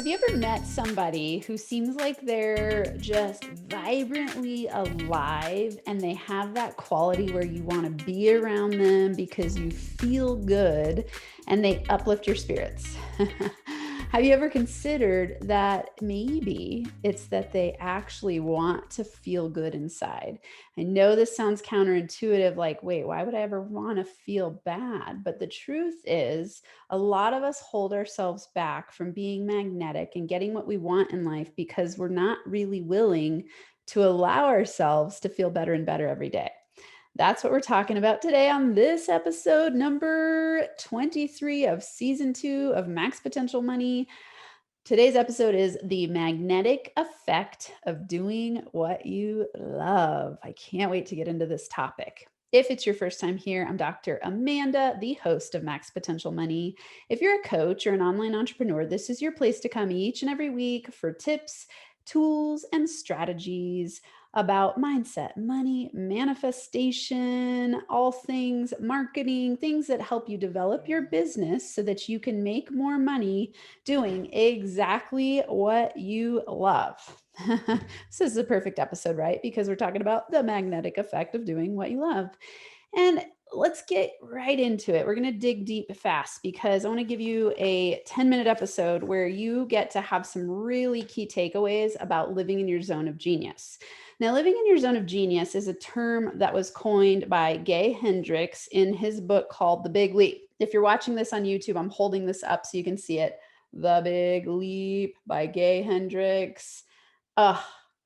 Have you ever met somebody who seems like they're just vibrantly alive and they have that quality where you want to be around them because you feel good and they uplift your spirits? Have you ever considered that maybe it's that they actually want to feel good inside? I know this sounds counterintuitive, like, wait, why would I ever want to feel bad? But the truth is, a lot of us hold ourselves back from being magnetic and getting what we want in life because we're not really willing to allow ourselves to feel better and better every day. That's what we're talking about today on this episode, number 23 of season 2 of Max Potential Money. Today's episode is the magnetic effect of doing what you love. I can't wait to get into this topic. If it's your first time here, I'm Dr. Amanda, the host of Max Potential Money. If you're a coach or an online entrepreneur, this is your place to come each and every week for tips, tools, and strategies about mindset, money, manifestation, all things marketing, things that help you develop your business so that you can make more money doing exactly what you love. This is the perfect episode, right? Because we're talking about the magnetic effect of doing what you love. And let's get right into it. We're going to dig deep fast because I want to give you a 10-minute episode where you get to have some really key takeaways about living in your zone of genius. Now, living in your zone of genius is a term that was coined by Gay Hendricks in his book called The Big Leap. If you're watching this on YouTube, I'm holding this up so you can see it. The Big Leap by Gay Hendricks.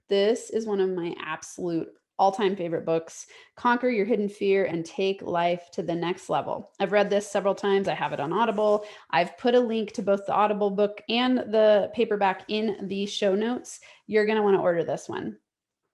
This is one of my absolute all-time favorite books. Conquer your hidden fear and take life to the next level. I've read this several times. I have it on Audible. I've put a link to both the Audible book and the paperback in the show notes. You're going to want to order this one.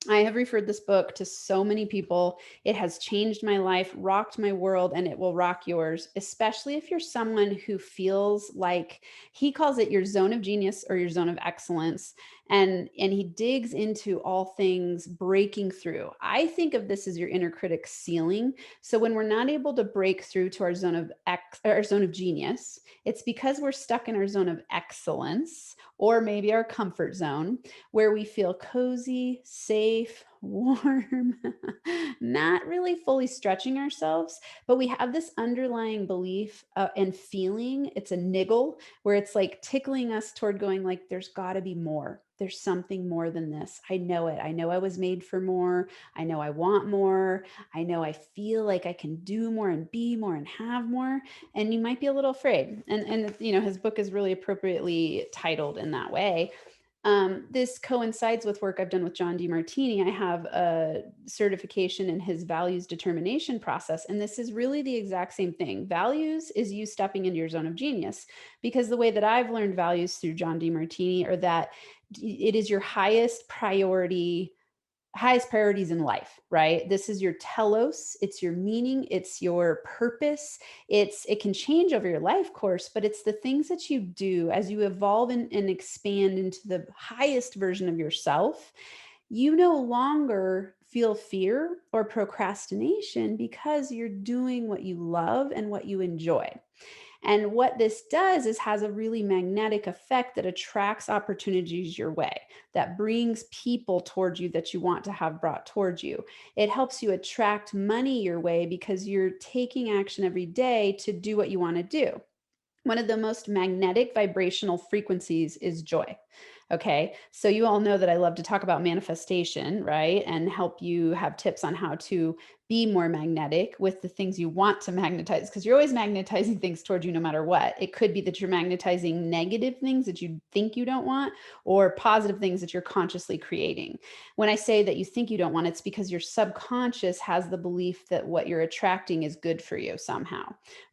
I have referred this book to so many people. It has changed my life, rocked my world, and it will rock yours, especially if you're someone who feels like he calls it your zone of genius or your zone of excellence. And he digs into all things breaking through. I think of this as your inner critic ceiling. So when we're not able to break through to our zone of genius, it's because we're stuck in our zone of excellence or maybe our comfort zone where we feel cozy, safe, warm, not really fully stretching ourselves, but we have this underlying belief and feeling. It's a niggle where it's like tickling us toward going like, there's got to be more. There's something more than this. I know it. I know I was made for more. I know I want more. I know I feel like I can do more and be more and have more. And you might be a little afraid. And his book is really appropriately titled in that way. This coincides with work I've done with John Demartini. I have a certification in his values determination process. And this is really the exact same thing. Values is you stepping into your zone of genius, because the way that I've learned values through John Demartini are that it is your highest priorities in life, right? This is your telos, it's your meaning, it's your purpose. It can change over your life course, but it's the things that you do as you evolve and expand into the highest version of yourself. You no longer feel fear or procrastination because you're doing what you love and what you enjoy. And what this does is has a really magnetic effect that attracts opportunities your way, that brings people towards you that you want to have brought towards you. It helps you attract money your way because you're taking action every day to do what you want to do. One of the most magnetic vibrational frequencies is joy. Okay. So you all know that I love to talk about manifestation, right? And help you have tips on how to be more magnetic with the things you want to magnetize, because you're always magnetizing things towards you no matter what. It could be that you're magnetizing negative things that you think you don't want, or positive things that you're consciously creating. When I say that you think you don't want, it's because your subconscious has the belief that what you're attracting is good for you somehow,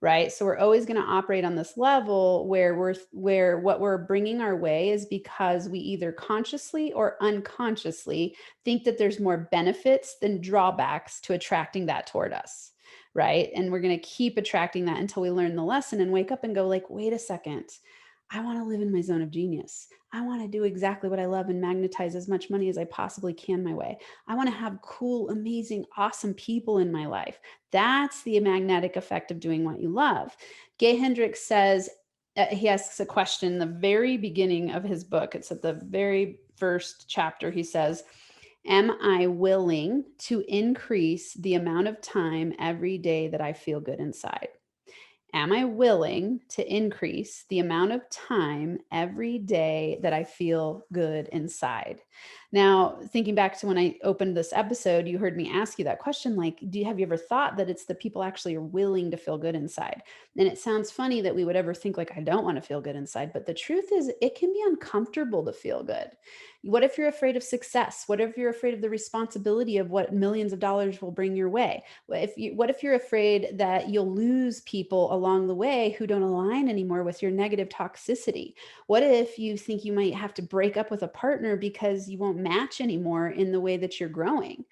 right? So we're always going to operate on this level where what we're bringing our way is because we either consciously or unconsciously think that there's more benefits than drawbacks to attracting that toward us, right? And we're going to keep attracting that until we learn the lesson and wake up and go like, wait a second, I want to live in my zone of genius. I want to do exactly what I love and magnetize as much money as I possibly can my way. I want to have cool, amazing, awesome people in my life. That's the magnetic effect of doing what you love. Gay Hendricks says, he asks a question in the very beginning of his book. It's at the very first chapter. He says, am I willing to increase the amount of time every day that I feel good inside? Am I willing to increase the amount of time every day that I feel good inside? Now, thinking back to when I opened this episode, you heard me ask you that question, like, have you ever thought that it's the people actually are willing to feel good inside? And it sounds funny that we would ever think like, I don't want to feel good inside, but the truth is it can be uncomfortable to feel good. What if you're afraid of success? What if you're afraid of the responsibility of what millions of dollars will bring your way? What if you're afraid that you'll lose people along the way who don't align anymore with your negative toxicity? What if you think you might have to break up with a partner because you won't match anymore in the way that you're growing?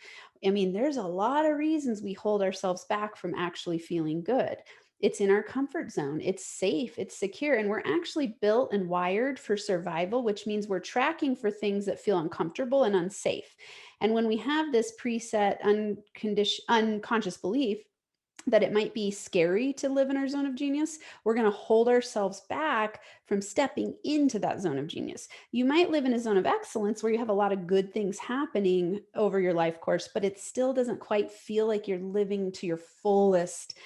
I mean, there's a lot of reasons we hold ourselves back from actually feeling good. It's in our comfort zone. It's safe, it's secure, and we're actually built and wired for survival, which means we're tracking for things that feel uncomfortable and unsafe. And when we have this preset unconscious belief that it might be scary to live in our zone of genius, we're going to hold ourselves back from stepping into that zone of genius. You might live in a zone of excellence where you have a lot of good things happening over your life course, but it still doesn't quite feel like you're living to your fullest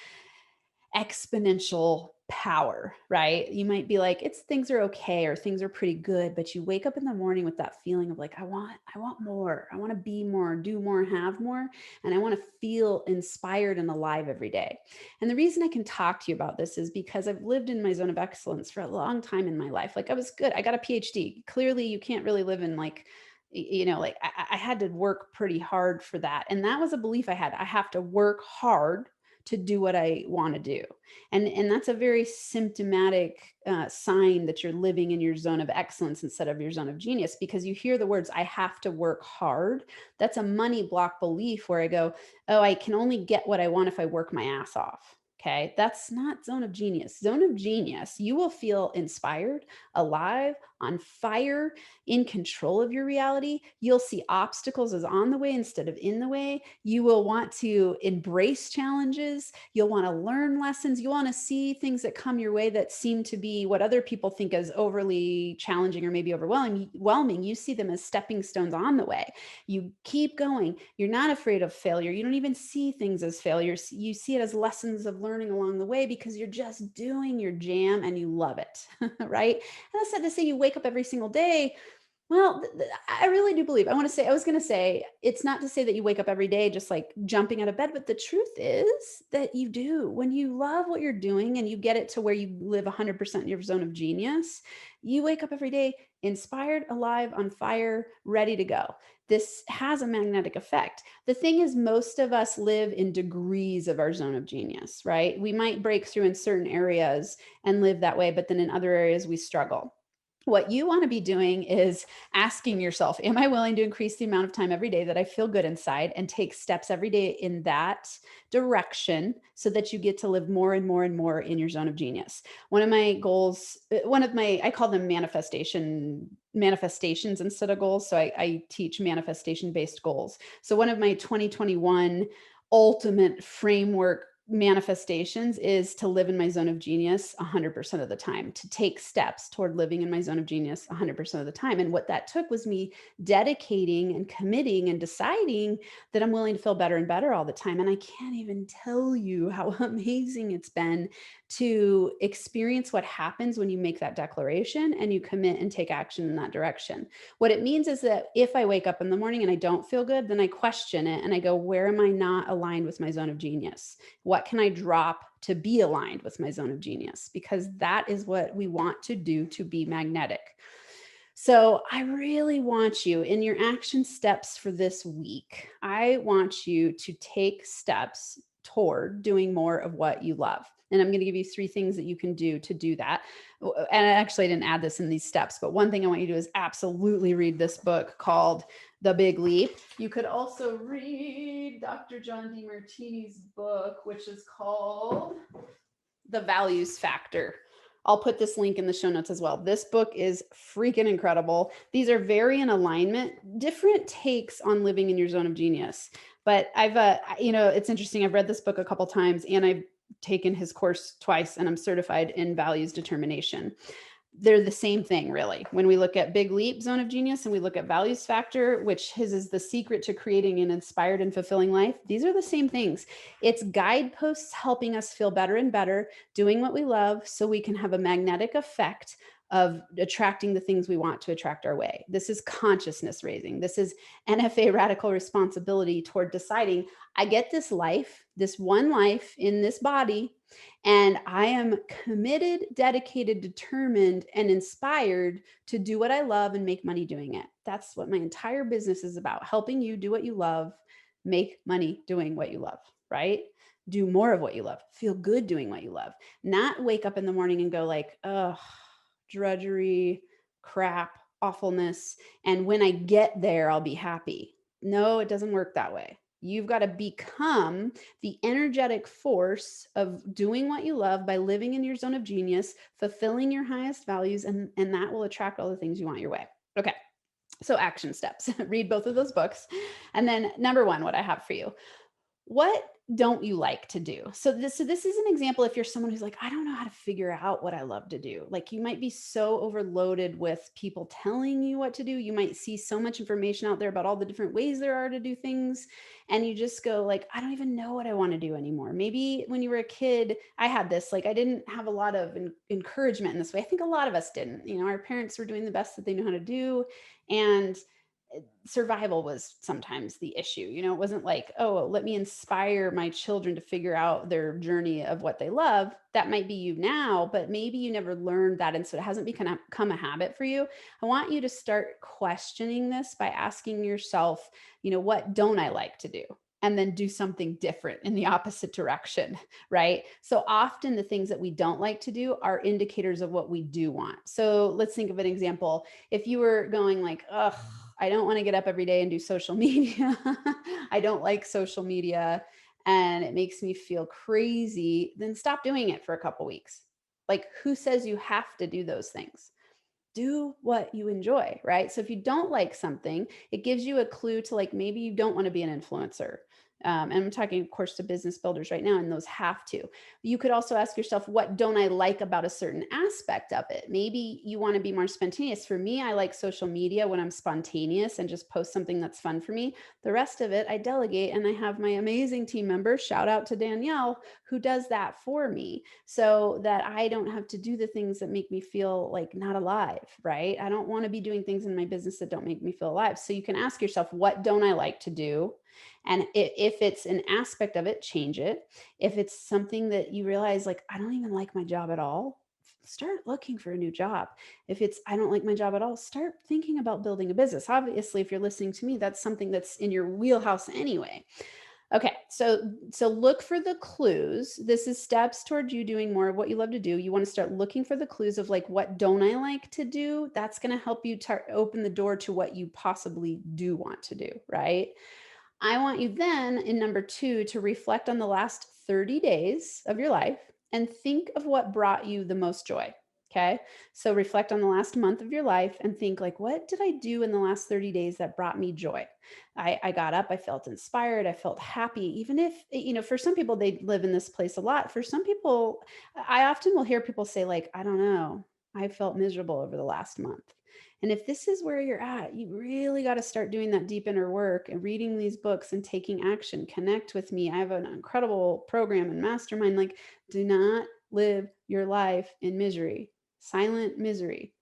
exponential power, right? You might be like, it's things are okay or things are pretty good, but you wake up in the morning with that feeling of like, I want more. I want to be more, do more, have more, and I want to feel inspired and alive every day. And the reason I can talk to you about this is because I've lived in my zone of excellence for a long time in my life. Like I was good. I got a PhD. Clearly, you can't really live in like like I had to work pretty hard for that. And that was a belief I had. I have to work hard to do what I want to do. And that's a very symptomatic sign that you're living in your zone of excellence instead of your zone of genius, because you hear the words, I have to work hard. That's a money block belief where I go, oh, I can only get what I want if I work my ass off. Okay, that's not zone of genius. Zone of genius, you will feel inspired, alive, on fire, in control of your reality. You'll see obstacles as on the way instead of in the way. You will want to embrace challenges. You'll want to learn lessons. You want to see things that come your way that seem to be what other people think is overly challenging or maybe overwhelming. You see them as stepping stones on the way. You keep going. You're not afraid of failure. You don't even see things as failures. You see it as lessons of learning along the way because you're just doing your jam and you love it, right? And that's not to say you wake up every single day. Well, I really do believe, I was going to say, it's not to say that you wake up every day just like jumping out of bed, but the truth is that you do. When you love what you're doing and you get it to where you live 100% in your zone of genius, you wake up every day inspired, alive, on fire, ready to go. This has a magnetic effect. The thing is, most of us live in degrees of our zone of genius, right? We might break through in certain areas and live that way, but then in other areas we struggle. What you want to be doing is asking yourself, am I willing to increase the amount of time every day that I feel good inside and take steps every day in that direction so that you get to live more and more and more in your zone of genius? One of my goals, I call them manifestations instead of goals. So I teach manifestation based goals. So one of my 2021 ultimate framework manifestations is to live in my zone of genius 100% of the time, to take steps toward living in my zone of genius 100% of the time. And what that took was me dedicating and committing and deciding that I'm willing to feel better and better all the time. And I can't even tell you how amazing it's been to experience what happens when you make that declaration and you commit and take action in that direction. What it means is that if I wake up in the morning and I don't feel good, then I question it and I go, where am I not aligned with my zone of genius? What can I drop to be aligned with my zone of genius? Because that is what we want to do to be magnetic. So I really want you in your action steps for this week. I want you to take steps toward doing more of what you love. And I'm going to give you 3 things that you can do to do that. And actually, I didn't add this in these steps, but one thing I want you to do is absolutely read this book called The Big Leap. You could also read Dr. John DeMartini's book, which is called The Values Factor. I'll put this link in the show notes as well. This book is freaking incredible. These are very in alignment, different takes on living in your zone of genius. But I've, it's interesting. I've read this book a couple times and I've taken his course twice and I'm certified in values determination. They're the same thing, really. When we look at Big Leap, Zone of Genius, and we look at Values Factor, which his is the secret to creating an inspired and fulfilling life, these are the same things. It's guideposts helping us feel better and better, doing what we love so we can have a magnetic effect of attracting the things we want to attract our way. This is consciousness raising. This is NFA radical responsibility toward deciding, I get this life, this one life in this body, and I am committed, dedicated, determined, and inspired to do what I love and make money doing it. That's what my entire business is about, helping you do what you love, make money doing what you love, right? Do more of what you love, feel good doing what you love, not wake up in the morning and go like, oh, drudgery, crap, awfulness. And when I get there, I'll be happy. No, it doesn't work that way. You've got to become the energetic force of doing what you love by living in your zone of genius, fulfilling your highest values, and that will attract all the things you want your way. Okay. So action steps. Read both of those books. And then number one, what I have for you. What don't you like to do? So this is an example. If you're someone who's like, I don't know how to figure out what I love to do. Like you might be so overloaded with people telling you what to do. You might see so much information out there about all the different ways there are to do things. And you just go like, I don't even know what I want to do anymore. Maybe when you were a kid, I had this, like, I didn't have a lot of encouragement in this way. I think a lot of us didn't, our parents were doing the best that they knew how to do. And survival was sometimes the issue. It wasn't like, oh, let me inspire my children to figure out their journey of what they love. That might be you now, but maybe you never learned that. And so it hasn't become a habit for you. I want you to start questioning this by asking yourself, what don't I like to do? And then do something different in the opposite direction, right? So often the things that we don't like to do are indicators of what we do want. So let's think of an example. If you were going like, ugh, I don't want to get up every day and do social media. I don't like social media and it makes me feel crazy, then stop doing it for a couple weeks. Like, who says you have to do those things? Do what you enjoy, right? So if you don't like something, it gives you a clue to like, maybe you don't want to be an influencer. And I'm talking, of course, to business builders right now, and those have to. You could also ask yourself, what don't I like about a certain aspect of it? Maybe you want to be more spontaneous. For me, I like social media when I'm spontaneous and just post something that's fun for me. The rest of it, I delegate, and I have my amazing team member, shout out to Danielle, who does that for me so that I don't have to do the things that make me feel like not alive, right? I don't want to be doing things in my business that don't make me feel alive. So you can ask yourself, what don't I like to do? And if it's an aspect of it, change it. If it's something that you realize, like, I don't even like my job at all, start looking for a new job. If it's, I don't like my job at all, start thinking about building a business. Obviously, if you're listening to me, that's something that's in your wheelhouse anyway. Okay, so look for the clues. This is steps toward you doing more of what you love to do. You want to start looking for the clues of like, what don't I like to do? That's going to help you open the door to what you possibly do want to do, right? I want you then in number 2 to reflect on the last 30 days of your life and think of what brought you the most joy. Okay. So reflect on the last month of your life and think like, what did I do in the last 30 days that brought me joy? I got up, I felt inspired, I felt happy, even if, for some people, they live in this place a lot. For some people, I often will hear people say like, I don't know, I felt miserable over the last month. And if this is where you're at, you really got to start doing that deep inner work and reading these books and taking action. Connect with me. I have an incredible program and mastermind. Like, do not live your life in misery, silent misery.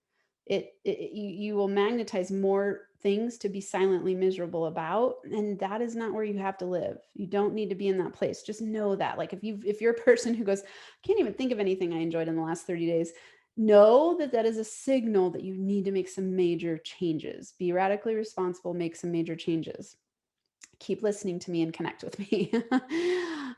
You will magnetize more things to be silently miserable about, and that is not where you have to live. You don't need to be in that place. Just know that. Like, if you're a person who goes, I can't even think of anything I enjoyed in the last 30 days, know that that is a signal that you need to make some major changes. Be radically responsible, make some major changes. Keep listening to me and connect with me.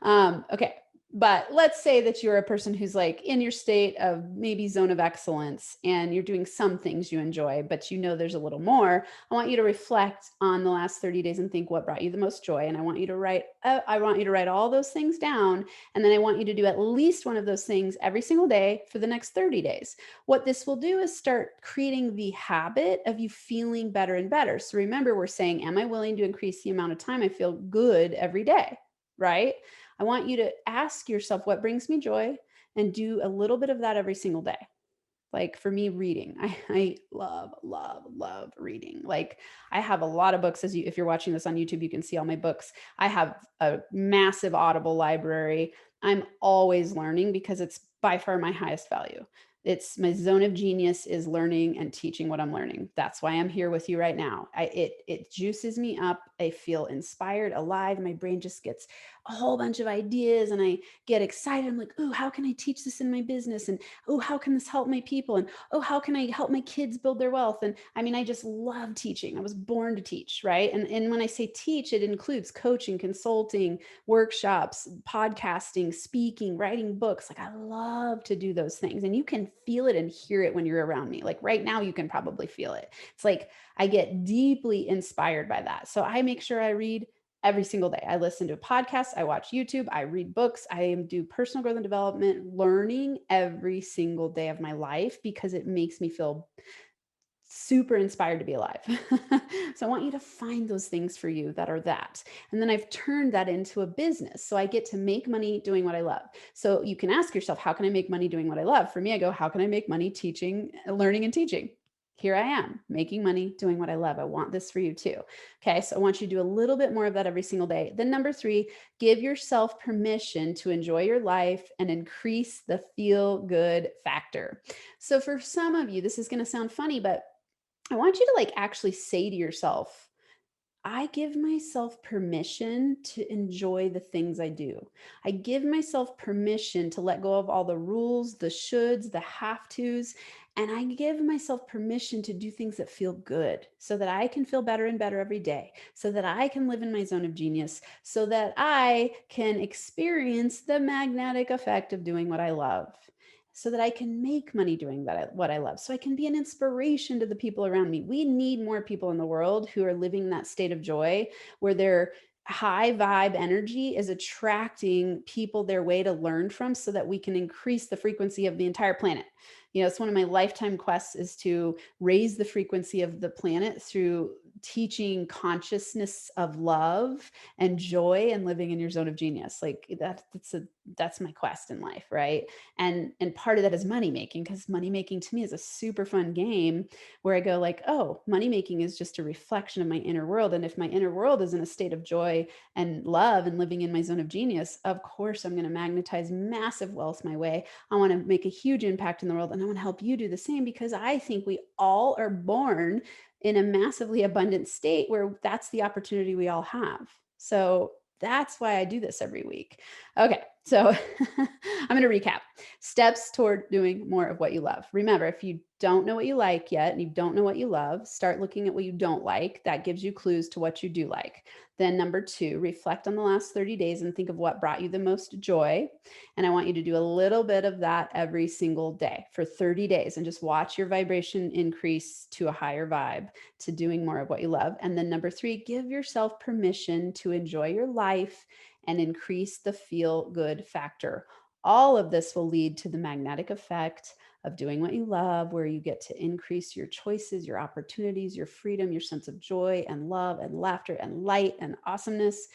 Okay. But let's say that you're a person who's like in your state of maybe zone of excellence and you're doing some things you enjoy, but there's a little more. I want you to reflect on the last 30 days and think what brought you the most joy. And I want you to write all those things down. And then I want you to do at least one of those things every single day for the next 30 days. What this will do is start creating the habit of you feeling better and better. So remember, we're saying, am I willing to increase the amount of time I feel good every day? Right? I want you to ask yourself, what brings me joy? And do a little bit of that every single day. Like for me, reading, I love, love, love reading. Like I have a lot of books. If you're watching this on YouTube, you can see all my books. I have a massive Audible library. I'm always learning because it's by far my highest value. It's my zone of genius is learning and teaching what I'm learning. That's why I'm here with you right now. It juices me up. I feel inspired, alive. My brain just gets a whole bunch of ideas and I get excited. I'm like, oh, how can I teach this in my business? And oh, how can this help my people? And oh, how can I help my kids build their wealth? And I mean, I just love teaching. I was born to teach, right? And when I say teach, it includes coaching, consulting, workshops, podcasting, speaking, writing books. Like I love to do those things. And you can feel it and hear it when you're around me. Like right now, you can probably feel it. It's like I get deeply inspired by that. So I make sure I read every single day. I listen to podcasts, I watch YouTube, I read books, I do personal growth and development, learning every single day of my life because it makes me feel super inspired to be alive. So I want you to find those things for you that are that. And then I've turned that into a business. So I get to make money doing what I love. So you can ask yourself, how can I make money doing what I love? For me, I go, how can I make money teaching, learning and teaching? Here I am making money doing what I love. I want this for you too. Okay. So I want you to do a little bit more of that every single day. Then number 3, give yourself permission to enjoy your life and increase the feel good factor. So for some of you, this is going to sound funny, but I want you to like actually say to yourself, I give myself permission to enjoy the things I do. I give myself permission to let go of all the rules, the shoulds, the have tos, and I give myself permission to do things that feel good so that I can feel better and better every day, so that I can live in my zone of genius, so that I can experience the magnetic effect of doing what I love. So that I can make money doing what I love, so I can be an inspiration to the people around me. We need more people in the world who are living that state of joy where their high vibe energy is attracting people their way to learn from so that we can increase the frequency of the entire planet. It's one of my lifetime quests is to raise the frequency of the planet through teaching consciousness of love and joy and living in your zone of genius. Like that's my quest in life, right? And part of that is money making, because money making to me is a super fun game where I go like, oh, money making is just a reflection of my inner world. And if my inner world is in a state of joy and love and living in my zone of genius, of course I'm going to magnetize massive wealth my way. I want to make a huge impact in the world, and I want to help you do the same, because I think we all are born in a massively abundant state where that's the opportunity we all have. So that's why I do this every week. Okay, so I'm going to recap. Steps toward doing more of what you love. Remember, if you don't know what you like yet and you don't know what you love, start looking at what you don't like. That gives you clues to what you do like. Then number 2, reflect on the last 30 days and think of what brought you the most joy. And I want you to do a little bit of that every single day for 30 days and just watch your vibration increase to a higher vibe, to doing more of what you love. And then number 3, give yourself permission to enjoy your life and increase the feel good factor. All of this will lead to the magnetic effect of doing what you love, where you get to increase your choices, your opportunities, your freedom, your sense of joy and love and laughter and light and awesomeness.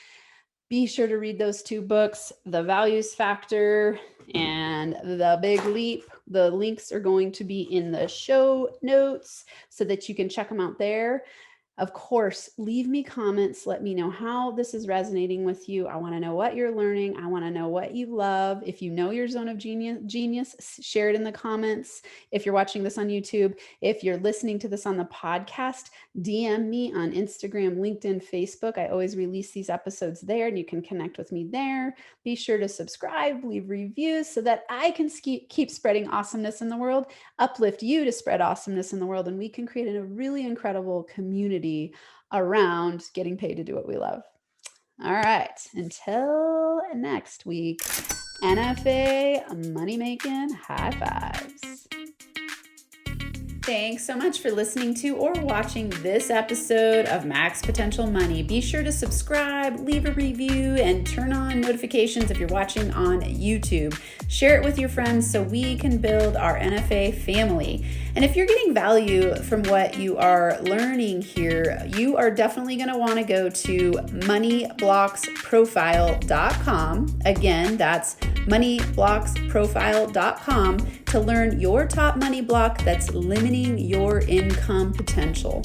Be sure to read those 2 books, The Values Factor and The Big Leap. The links are going to be in the show notes so that you can check them out there. Of course, leave me comments. Let me know how this is resonating with you. I want to know what you're learning. I want to know what you love. If you know your zone of genius, share it in the comments. If you're watching this on YouTube, if you're listening to this on the podcast, DM me on Instagram, LinkedIn, Facebook. I always release these episodes there, and you can connect with me there. Be sure to subscribe, leave reviews so that I can keep spreading awesomeness in the world, uplift you to spread awesomeness in the world, and we can create a really incredible community around getting paid to do what we love. All right, until next week, NFA money making high fives. Thanks so much for listening to or watching this episode of Max Potential Money. Be sure to subscribe, leave a review, and turn on notifications if you're watching on YouTube. Share it with your friends so we can build our NFA family. And if you're getting value from what you are learning here, you are definitely going to want to go to moneyblocksprofile.com. Again, that's moneyblocksprofile.com to learn your top money block that's limiting your income potential.